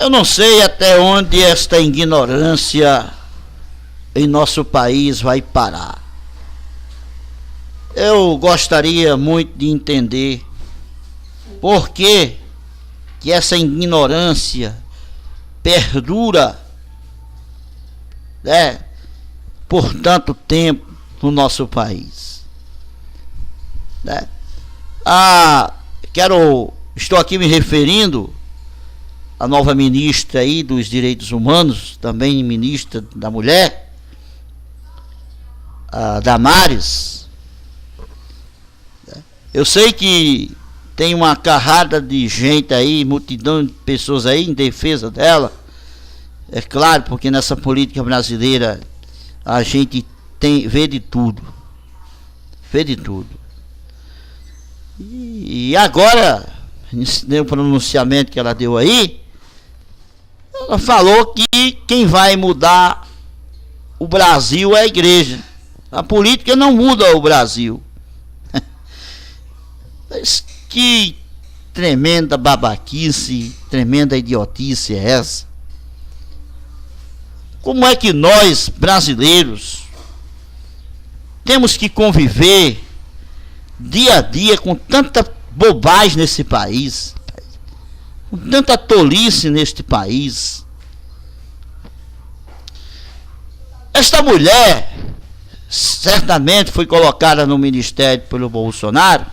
Eu não sei até onde esta ignorância em nosso país vai parar. Eu gostaria muito de entender por que essa ignorância perdura, por tanto tempo no nosso país. Estou aqui me referindo à nova ministra aí dos Direitos Humanos, também ministra da Mulher, a Damares. Eu sei que tem uma carrada de gente aí, multidão de pessoas aí em defesa dela. É claro, porque nessa política brasileira a gente vê de tudo. Vê de tudo. E agora, no pronunciamento que ela deu aí, ela falou que quem vai mudar o Brasil é a igreja. A política não muda o Brasil. Mas que tremenda babaquice, tremenda idiotice é essa? Como é que nós, brasileiros, temos que conviver dia a dia com tanta bobagem nesse país, com tanta tolice neste país? Esta mulher certamente foi colocada no ministério pelo Bolsonaro,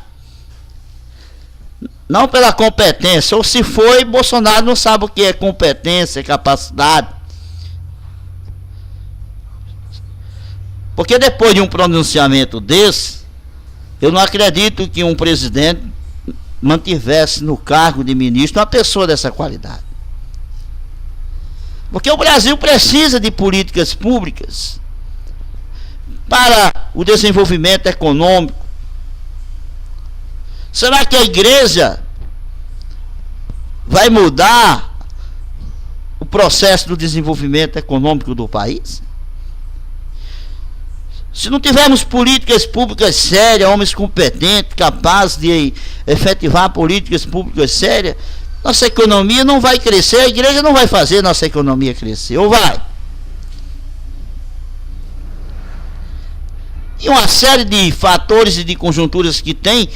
não pela competência, ou se foi, Bolsonaro não sabe o que é competência, capacidade. Porque depois de um pronunciamento desse, eu não acredito que um presidente mantivesse no cargo de ministro uma pessoa dessa qualidade. Porque o Brasil precisa de políticas públicas para o desenvolvimento econômico. Será que a igreja vai mudar o processo do desenvolvimento econômico do país? Se não tivermos políticas públicas sérias, homens competentes, capazes de efetivar políticas públicas sérias, nossa economia não vai crescer, a igreja não vai fazer nossa economia crescer, ou vai? E uma série de fatores e de conjunturas que tem,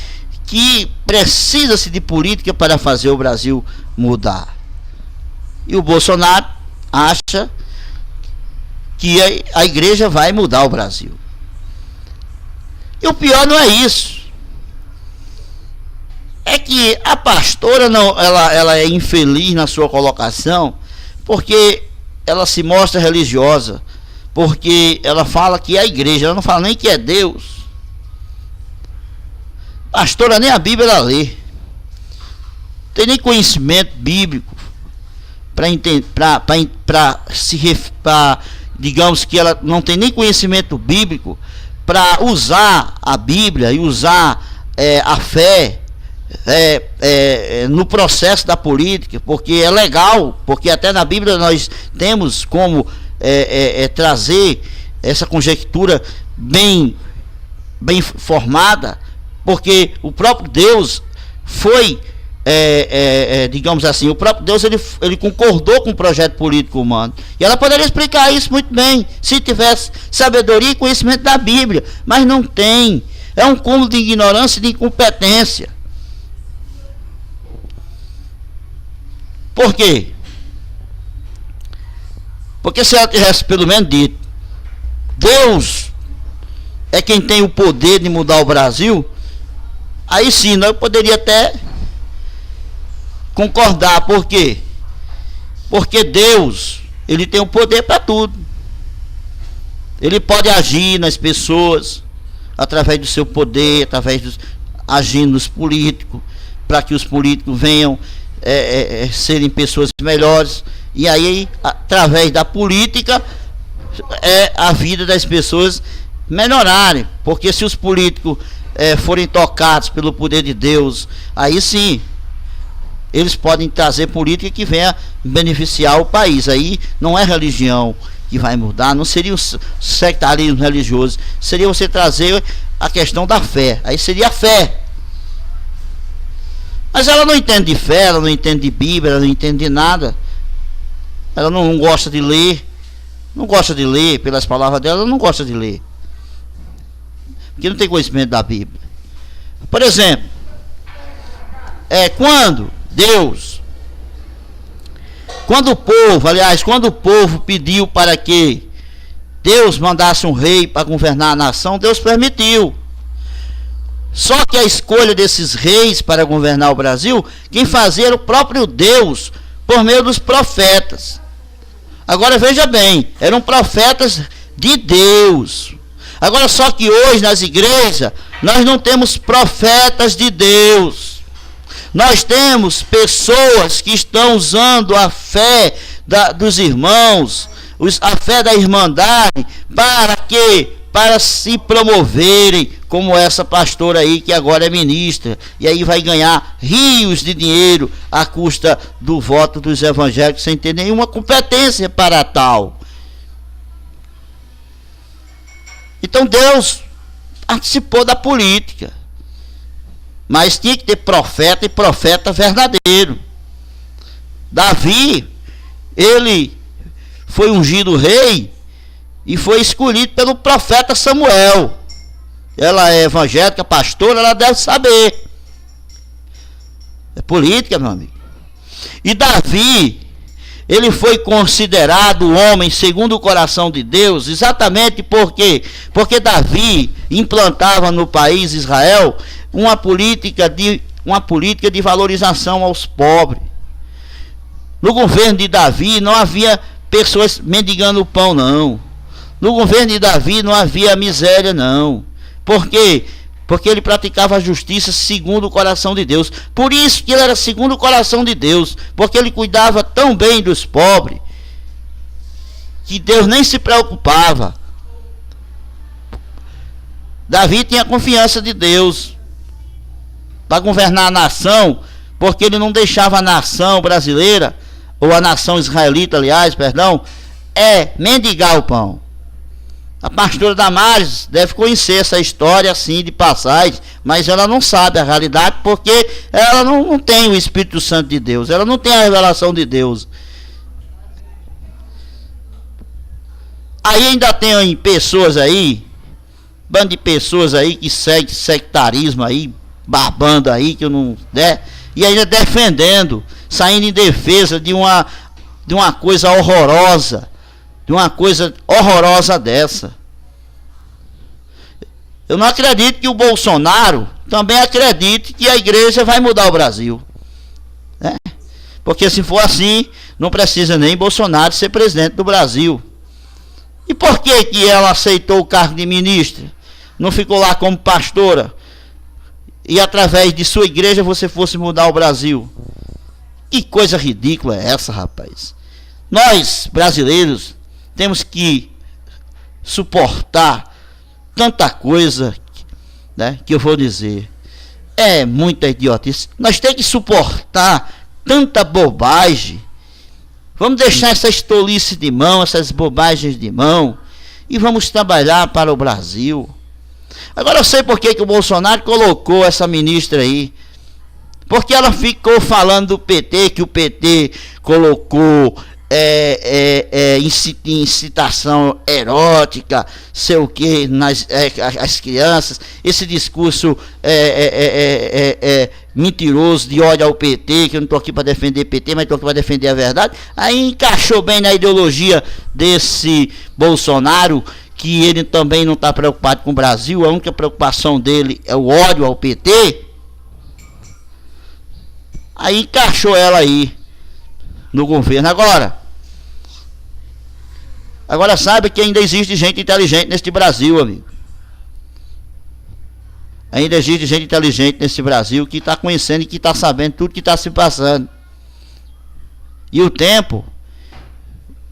que precisa-se de política para fazer o Brasil mudar. E o Bolsonaro acha que a igreja vai mudar o Brasil. E o pior não é isso. É que a pastora ela é infeliz na sua colocação, porque ela se mostra religiosa, porque ela fala que é a igreja, ela não fala nem que é Deus. Pastora nem a Bíblia ela lê, não tem nem conhecimento bíblico digamos que ela não tem nem conhecimento bíblico para usar a Bíblia e usar a fé no processo da política, porque é legal, porque até na Bíblia nós temos como trazer essa conjectura bem formada, porque o próprio Deus foi, digamos assim, o próprio Deus ele concordou com o projeto político humano, e ela poderia explicar isso muito bem, se tivesse sabedoria e conhecimento da Bíblia, mas não tem, é um cúmulo de ignorância e de incompetência. Por quê? Porque se ela tivesse pelo menos dito, Deus é quem tem o poder de mudar o Brasil, aí sim, nós poderíamos até concordar. Por quê? Porque Deus, ele tem o poder para tudo. Ele pode agir nas pessoas, através do seu poder, agindo nos políticos, para que os políticos venham serem pessoas melhores. E aí, através da política, a vida das pessoas melhorarem. Porque se os políticos forem tocados pelo poder de Deus, aí sim eles podem trazer política que venha beneficiar o país. Aí não é religião que vai mudar, não seria o sectarismo religioso, seria você trazer a questão da fé. Aí seria a fé. Mas ela não entende de fé, ela não entende de Bíblia, ela não entende de nada. Ela não gosta de ler. Não gosta de ler, pelas palavras dela, ela não gosta de ler. Porque não tem conhecimento da Bíblia. Por exemplo, quando o povo pediu para que Deus mandasse um rei para governar a nação, Deus permitiu. Só que a escolha desses reis para governar o Brasil, quem fazia era o próprio Deus, por meio dos profetas. Agora veja bem, eram profetas de Deus. Agora só que hoje nas igrejas, nós não temos profetas de Deus. Nós temos pessoas que estão usando a fé dos irmãos, a fé da irmandade, para se promoverem, como essa pastora aí que agora é ministra, e aí vai ganhar rios de dinheiro à custa do voto dos evangélicos sem ter nenhuma competência para tal. Então Deus participou da política, mas tinha que ter profeta, e profeta verdadeiro. Davi, ele foi ungido rei e foi escolhido pelo profeta Samuel. Ela é evangélica, pastora, ela deve saber. É política, meu amigo. E Davi, ele foi considerado o homem segundo o coração de Deus, exatamente porque Davi implantava no país Israel uma política de valorização aos pobres. No governo de Davi não havia pessoas mendigando o pão, não. No governo de Davi não havia miséria, não. Por quê? Porque ele praticava a justiça segundo o coração de Deus. Por isso que ele era segundo o coração de Deus, porque ele cuidava tão bem dos pobres, que Deus nem se preocupava. Davi tinha confiança de Deus para governar a nação, porque ele não deixava a nação brasileira, ou a nação israelita, aliás, mendigar o pão. A pastora Damares deve conhecer essa história assim de passagem, mas ela não sabe a realidade, porque ela não tem o Espírito Santo de Deus, ela não tem a revelação de Deus. Aí ainda tem pessoas aí, bando de pessoas aí que segue sectarismo aí, babando aí, que eu não, né? E ainda defendendo, saindo em defesa de uma coisa horrorosa, dessa. Eu não acredito que o Bolsonaro também acredite que a igreja vai mudar o Brasil, né? Porque se for assim, não precisa nem Bolsonaro ser presidente do Brasil. E por que ela aceitou o cargo de ministra? Não ficou lá como pastora? E através de sua igreja você fosse mudar o Brasil? Que coisa ridícula é essa, rapaz? Nós, brasileiros, temos que suportar tanta coisa, né, que eu vou dizer. É muita idiotice. Nós temos que suportar tanta bobagem. Vamos deixar essas tolices de mão, essas bobagens de mão, e vamos trabalhar para o Brasil. Agora eu sei por que o Bolsonaro colocou essa ministra aí. Porque ela ficou falando do PT, que o PT colocou incitação erótica, sei o que, as crianças, esse discurso mentiroso de ódio ao PT, que eu não estou aqui para defender PT, mas estou aqui para defender a verdade. Aí encaixou bem na ideologia desse Bolsonaro, que ele também não está preocupado com o Brasil, a única preocupação dele é o ódio ao PT. Aí encaixou ela aí no governo. Agora sabe que ainda existe gente inteligente neste Brasil, amigo. Ainda existe gente inteligente nesse Brasil que está conhecendo e que está sabendo tudo que está se passando. E o tempo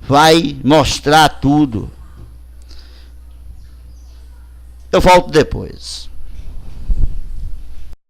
vai mostrar tudo. Eu volto depois.